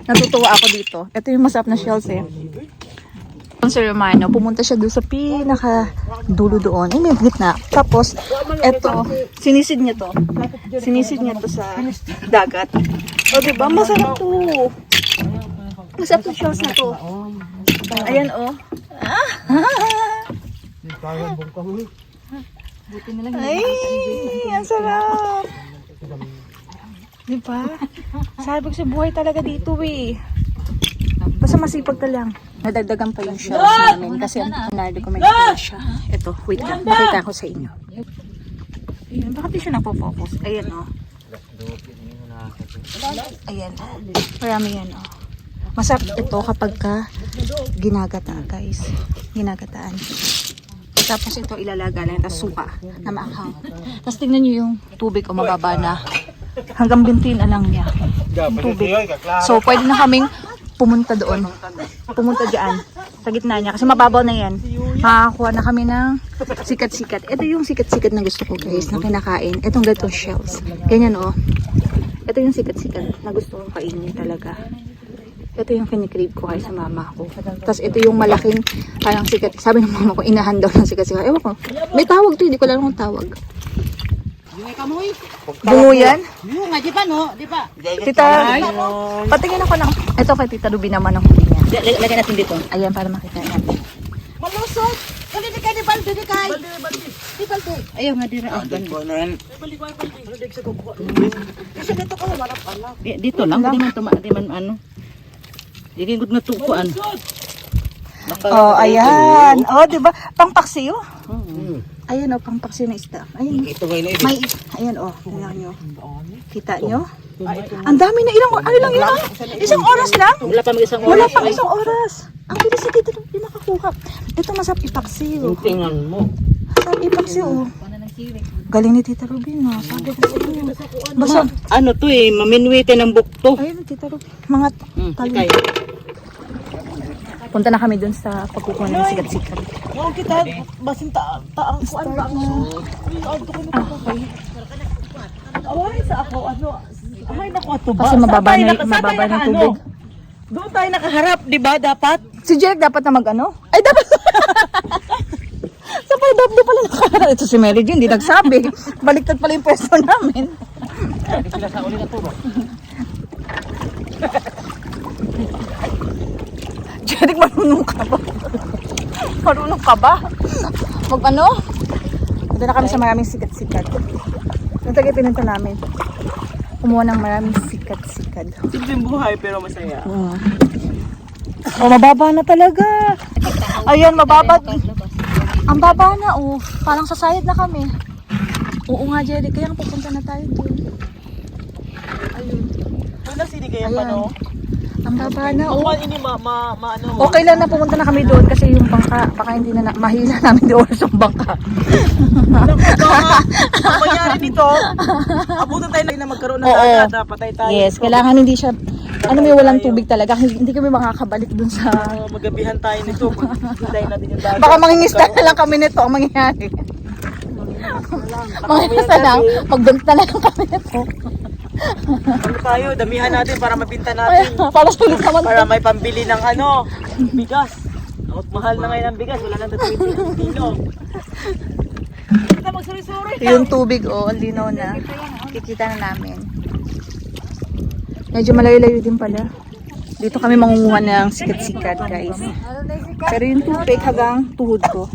Natutuwa ako dito. Ito yung masarap na shells eh. Sir Romano, pumunta siya doon sa pinaka dulo doon. Ay, may gitna. Tapos, eto, sinisid niya to. Sinisid niya to sa dagat. O, diba? Masarap to. Masarap to shells na to. Ayan, o. Ay, ang sarap. Diba? Sabi ko sa buhay talaga dito eh. Basta masipag ka lang. Nadagdagan pa yung shells namin kasi ang na-recommend ko siya. Ito, wait lang. Makita ko sa inyo. Ayan, bakit di siya nagpo-focus? Ayan o. Ayan. Marami yan o. Masarap ito kapag ka ginagata guys. Ginagataan. Tapos ito ilalaga lang. Tapos suka na maanghang. Tapos tingnan nyo yung tubig o mababa na. Hanggang bintin na lang niya. Yung tubig. So pwede na kaming pumunta doon. Pumunta dyan. Sa gitna niya. Kasi mababaw na yan. Makakuha na kami ng sikat-sikat. Ito yung sikat-sikat na gusto ko guys. Na kinakain. Itong ganito shells. Ganyan oh. Ito yung sikat-sikat na gusto kong kainin talaga. Ito yung kinikrave ko kay sa mama ko. Tapos ito yung malaking parang sikat. Sabi ng mama ko, inahan daw ng sikat-sikat. Ewan ko. May tawag to. Hindi ko lang kung tawag. Bungo yan? Yung nga, di ba no? Di ba? Tita, patingin ako lang. Ito kay Tita Ruby naman ang huli niya. Lagyan natin dito. Ayan, para makita natin. Malusot! Dali di kay, di balde, di kay. Di balde. Ayaw nga, di ra. Kasi dito ko marap anak. Dito lang, di man ano. Di rin na tukuan. Oh, ayan. Oh, di ba? Pangpaksiyo. Ayan oh, pangpaksiyo na isda. Ayan. May, ayan oh, tingnan nyo. Kita nyo? Ang dami na ilang, ano lang yun ah? Isang oras lang? Wala pa mag-isang oras. Wala pang isang oras. Ang bilis na dito yung nakakuha. Ito masarap ipaksiyo. Tingnan mo. Masarap ipaksiyo oh. Galing ni Tita Ruby no. Sabi ko sa inyo. Basta, Ano to eh, maminwite ng bukto. ayun Tita Ruby. Mga Kay. punta na kami dun sa pagkukuha ng sikat-sikat. Oo, kita basin taang kuan ba ang Okay. away sa ako ano. Ay nako ato ba? Kasi mababa na yung tubig. Doon tayo nakaharap, di ba dapat? Si Jeric dapat na mag-ano? Ay, dapat! Sa pala, dapat pala nakaharap. Ito si Mary Jane, hindi nagsabi. Baliktad pala yung pwesto namin. Sila sa uli na to ba? Jeric, marunong ka ba? Marunong ka ba? Mag-ano? Ito na kami sa maraming sikat-sikat. Yung tagay pinunta namin. Kumuha ng maraming sikat-sikat. Simpleng buhay pero masaya. Oh, mababa na talaga. Ayan, mababa. Ang baba na, oh. Parang sasayad na kami. Oo nga, Jerry. Kaya pupunta na tayo doon. Ayun. Ano sini kaya Ayan. pa no? Ang baba na, oh. Ini ano? Okay lang na pumunta na kami doon kasi yung bangka, baka hindi na mahila namin di oras yung bangka. Ang mangyari nito, abutan tayo na magkaroon ng Oo. dagat, patay tayo. Yes, kailangan hindi siya, ano may walang tubig talaga. Hindi kami makakabalik doon sa... Magabihan tayo nito. Hintayin natin yung dagat. Baka mangingista na lang kami nito ang mangyayari. Mangingista lang, magbenta na lang kami nito. Ano tayo, damihan natin para mabinta natin. Para sulit naman. Para may pambili ng ano, bigas. At mahal na ngayon ang bigas, wala nang 20 kilo. Kita magsuri-suri. Yung tubig, oh, ang linaw na. Kikita na namin. Medyo malayo-layo din pala. Dito kami mangunguha ng sikat-sikat, guys. Pero yung tubig hanggang tuhod ko.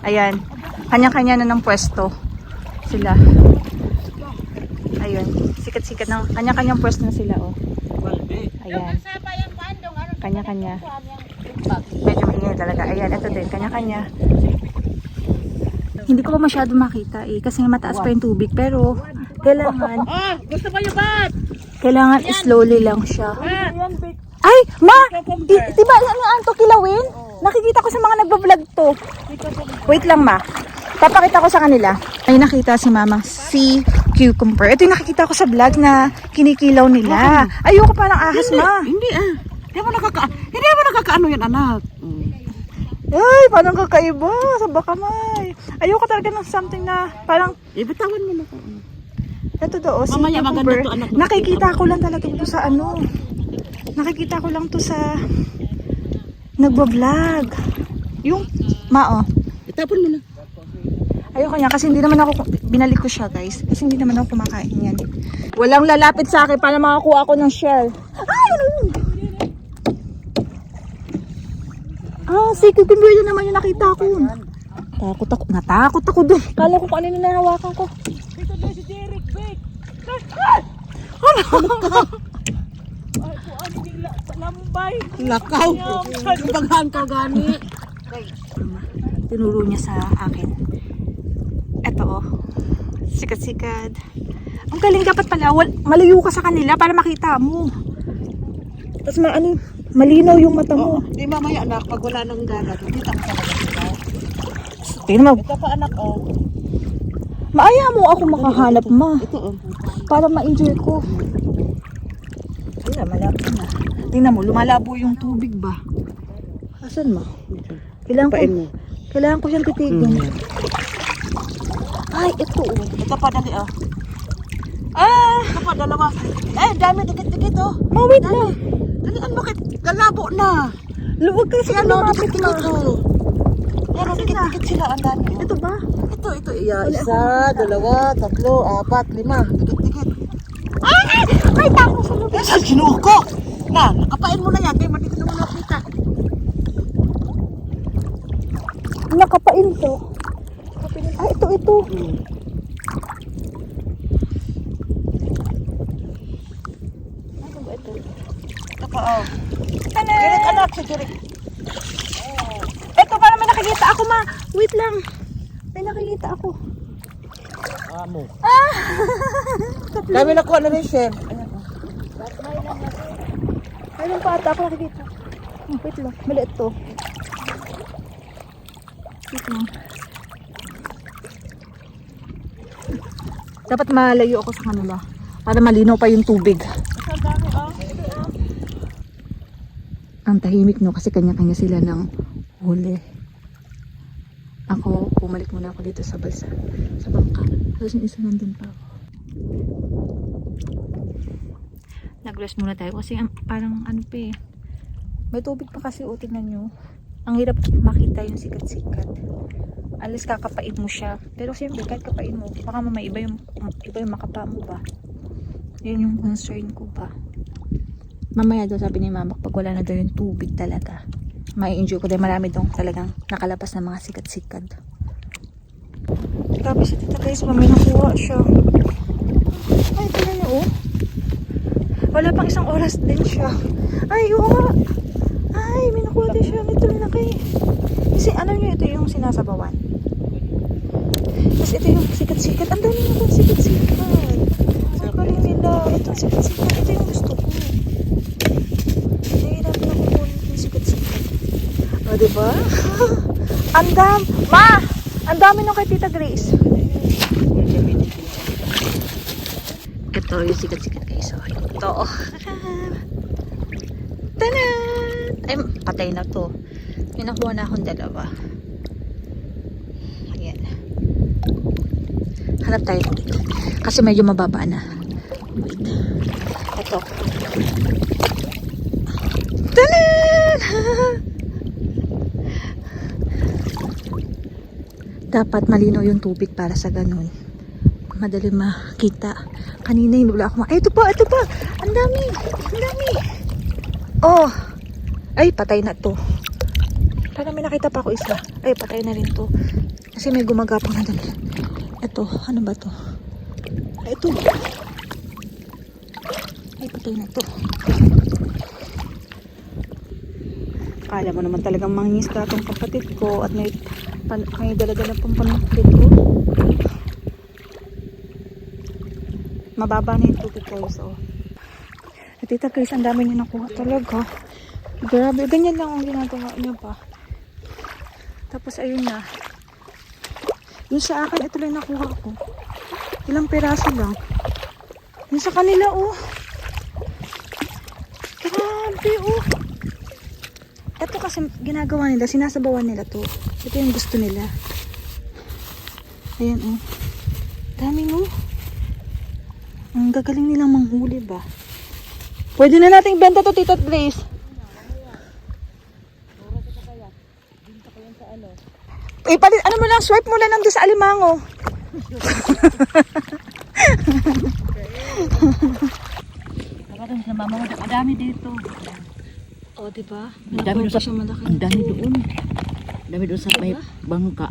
Ayan. Kanya-kanya na ng pwesto. Sila. Ayun. Sikat-sikat ng kanya-kanyang pwesto na sila, oh. Ayan. Kanya-kanya. Medyo maingay talaga. Ayan, ito din. Kanya-kanya. Hindi ko pa masyado makita eh. Kasi mataas pa yung tubig. Pero, kailangan... Gusto pa yung bat? Kailangan slowly lang siya. Ay, ma! Diba, ano to kilawin? Nakikita ko sa mga nagbablog to. Wait lang, ma. Papakita ko sa kanila. Ay, nakita si mamang sea cucumber. Ito yung nakikita ko sa vlog na kinikilaw nila. Ayoko parang ahas, ma. Hindi Hindi mo nakakaano yan, anak. Ay, parang kakaiba. Sa baka, may. Ayoko talaga ng something na parang... Bitawan mo na. Ito daw, sea Mamaya cucumber. maganda to, anak. Nakikita ko lang talaga ito sa ano. Nakikita ko lang to sa nagbablog. Yung mao. Itapon mo na. Ayoko niya kasi hindi naman ako, binalik ko siya guys. Kasi hindi naman ako kumakain yan. Walang lalapit sa akin para makakuha ako ng shell. Ay! Ano yun? Ah, secret bird naman yung nakita ko. Natakot ako doon. Kala ko kung ano yung nahawakan ko. Dito na si Derek, Beck. Ano? Ay, kung ano nila sa lambay. Lakaw. Baghan ka gani. Tinuro niya sa akin. Eto oh. Sikat-sikat. Ang galing dapat pala. Malayo ka sa kanila para makita mo. Tapos malinaw yung mata mo. Di mamaya anak, pag wala nang dagat, hindi ka talaga sila. Tingnan mo. Ito pa anak, oh. Maaya mo ako makahanap ma. Ito, oh. Para ma-enjoy ko. Wala, malabo na. Tingnan mo, lumalabo yung tubig ba? Asan ma? Kailangan ko siyang titignan. Ay, ito oh. Ito pa dali, oh. Ah! Ito pa dalawa. Eh, dami dikit-dikit, oh. Mawait na. Dalian, bakit? Galabo na. Luwag kasi Ano, lumapit ma. dikit-dikit, oh. Pero dikit-dikit sila, ang dami. Oh. Ito ba? Ito. Iya, isa, dalawa, tatlo, apat, lima. Dikit-dikit. Ay, tako sa lubid. Eh, saan sinuko? Na, nakapain mo na yan. Kaya hindi ko naman nakita. Nakapain to. Ay, ito. Ano ba ito? Ito pa, oh. Tanan! Direk, anak, si Direk. Ito, para may nakikita ako ma. Wait lang. May nakikita ako. Amo. Ah! Dami na ko, ano rin, Shem? Ayun pa ata ako nakikita. Wait lang. Maliit to. Wait lang. Dapat malayo ako sa kanila. Para malinaw pa yung tubig. Ang tahimik no kasi kanya-kanya sila ng huli. Ako, bumalik muna ako dito sa balsa. Sa bangka. Tapos yung isa nandun pa ako. Nag-rest muna tayo kasi parang ano pa eh. May tubig pa kasi o tingnan nyo. Ang hirap makita yung sikat-sikat. Alis kakapain mo siya. Pero siyempre kahit kapain mo, baka mamay iba yung makapa mo ba. Yun yung concern ko ba. Mamaya daw sabi ni mama pag wala na daw yung tubig talaga. Mai-enjoy ko dahil marami daw talagang nakalabas na mga sikat-sikat. Grabe si tita guys, may nakuha siya. Ay, tingnan niyo oh. Wala pang isang oras din siya. Ay, oo nga. Ay, may nakuha din siya. Ito na kay. Kasi ano nyo, ito yung sinasabawan. Tapos ito yung sikat-sikat. Ang dami natin sikat-sikat. Ang galing nila. Ito sikat-sikat. Ito yung gusto ko. Nahihirapan ako kunin yung sikat-sikat. O, diba? Ma! Ang dami nung kay Tita Grace. Ito yung sikat-sikat guys. So, ito. Tanan! Ay, patay na to. May nakuha na akong dalawa. Ayan. Hanap tayo dito. Kasi medyo mababa na. Wait. Ito. Tanan! Dapat malinaw yung tubig para sa ganun. Madali makita. Kanina yung wala ako. Ay, ito pa. Ang dami. Oh. Ay, patay na to. Parang may nakita pa ako isa. Ay, patay na rin to. Kasi may gumagapang na doon. Ito, ano ba to? Ay, ito. Ay, patay na to. Kala mo naman talagang mangingisda itong kapatid ko at may dala-dala pang panuklit ko. Mababa na yung tubig guys, oh. At Tita Chris, ang dami niya nakuha talaga. Grabe, ganyan lang ang ginagawa niya pa. Tapos ayun na. Yung sa akin, ito lang nakuha ko. Ilang peraso lang. Yung sa kanila, oh. Grabe, oh. Ito kasi ginagawa nila, sinasabawan nila to. Ito yung gusto nila. Ayan, oh. Dami, oh. Ang gagaling nilang manghuli ba? Pwede na nating benta to, Tita Grace. Ipalit, ano mo lang, swipe mo lang nandun sa alimango. Nakatang sa mama mo, madami dito. O, diba? Ang dami doon sa siya malaki. Ang dami doon. Ang dami doon sa may bangka.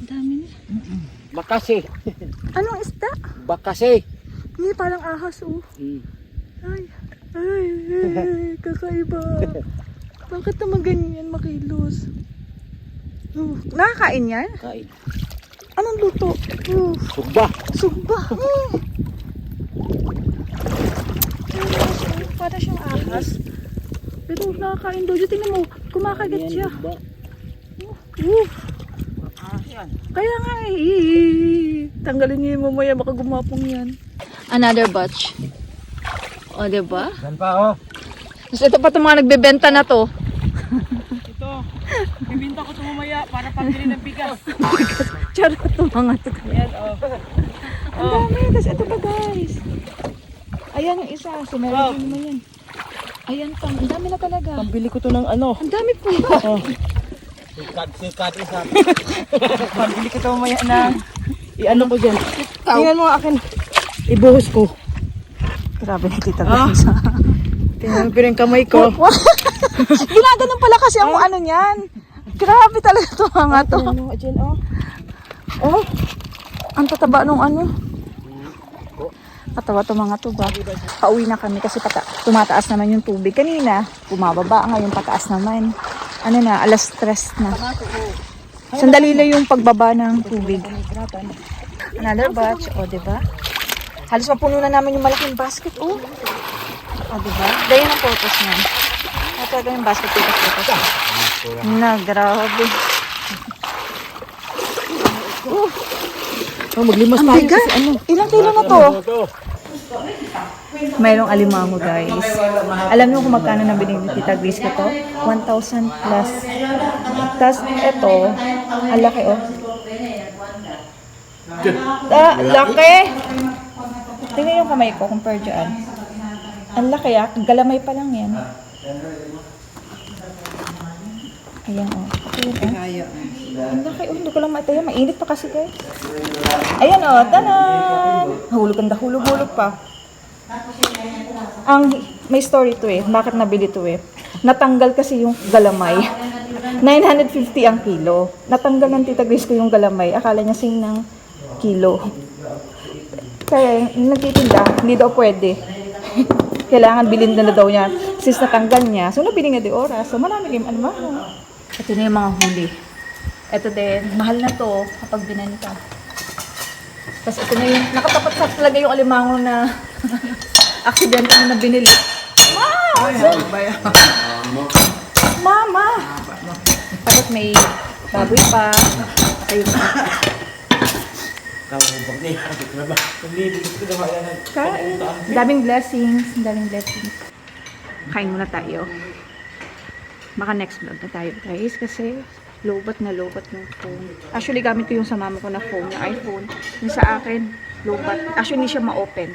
Ang dami na. Bakasi. Anong isda? Bakasi. Hindi, parang ahas, oh. Mm. Ay, kakaiba. Bakit naman ganyan makilos? Nakakain yan? Kain. Anong luto? Sugba. Sugba. Para siyang ahas. Pero nakakain daw. Tingnan mo, kumakagat siya. Kaya nga tanggalin niyo yung mamaya, baka gumapong yan. Another batch. O, diba? Yan pa, oh. Tapos ito pa itong mga nagbebenta na to. Ito, bibinta ko ito mamaya para pambili ng bigas. Charot itong mga to. Ayan, oh. Ang dami. Tapos ito pa, guys. Ayan yung isa. So, meron din naman yan. Ayan pa. Ang dami na talaga. Pambili ko ito ng ano. Ang dami po. Sikat isa. Pambili ko ito mamaya na i-ano ko dyan. Tingnan mo akin. Ibuhos ko. Grabe na Tita Grace. Tingnan mo pero yung kamay ko. Ginaganon pala kasi ang ano niyan. Grabe talaga ito mga to. Tingnan mo dyan, oh. Oh, ang tataba nung ano. Katawa to mga to ba? Pauwi na kami kasi tumataas naman yung tubig. Kanina, bumababa. Ngayon pataas naman. Ano na, alas 3 na. Sandali lang yung pagbaba ng tubig. Another batch, o diba? Halos mapuno na namin yung malaking basket, oh. O diba? Dahil ang purpose niyan. Ito yung basket dito purpose. Na, grabe. Oh, maglimas Ang tayo bigat. kasi ano. Ilang kilo na to? Mayroong alimango, guys. Alam niyo kung magkano na binili ni Tita Grace ko to? 1,000 plus. Tapos ito, ang laki, oh. Laki! Tingnan yung kamay ko, compare dyan. Ang laki, ah. Galamay pa lang yan. Ayan, oh. Ayan, oh. Ang laki, oh. Hindi ko lang maitayo. Mainit pa kasi, guys. Ayan, oh. Tanan! Hulog pa. May story to eh. Bakit nabili to eh? Natanggal kasi yung galamay. 950 ang kilo. Natanggal ng Tita Grace ko yung galamay. Akala niya sing ng kilo. Kaya yung nagtitinda, hindi daw pwede. Kailangan bilhin na daw niya. Since natanggal niya, so nabili nga di oras. So marami kayong ano mahal. Ito na yung mga huli. Ito din, mahal na to kapag binenta. Tapos ito na yung, nakatapat sa talaga yung alimango na accidental na binili. Mama! Tapos may baboy pa. Ayun. Kain. Daming blessings. Kain muna tayo. Baka next vlog na tayo guys kasi lobat yung phone. Actually gamit ko yung sa mama ko na phone, na iPhone. Yung sa akin, lobat. Actually hindi siya ma-open.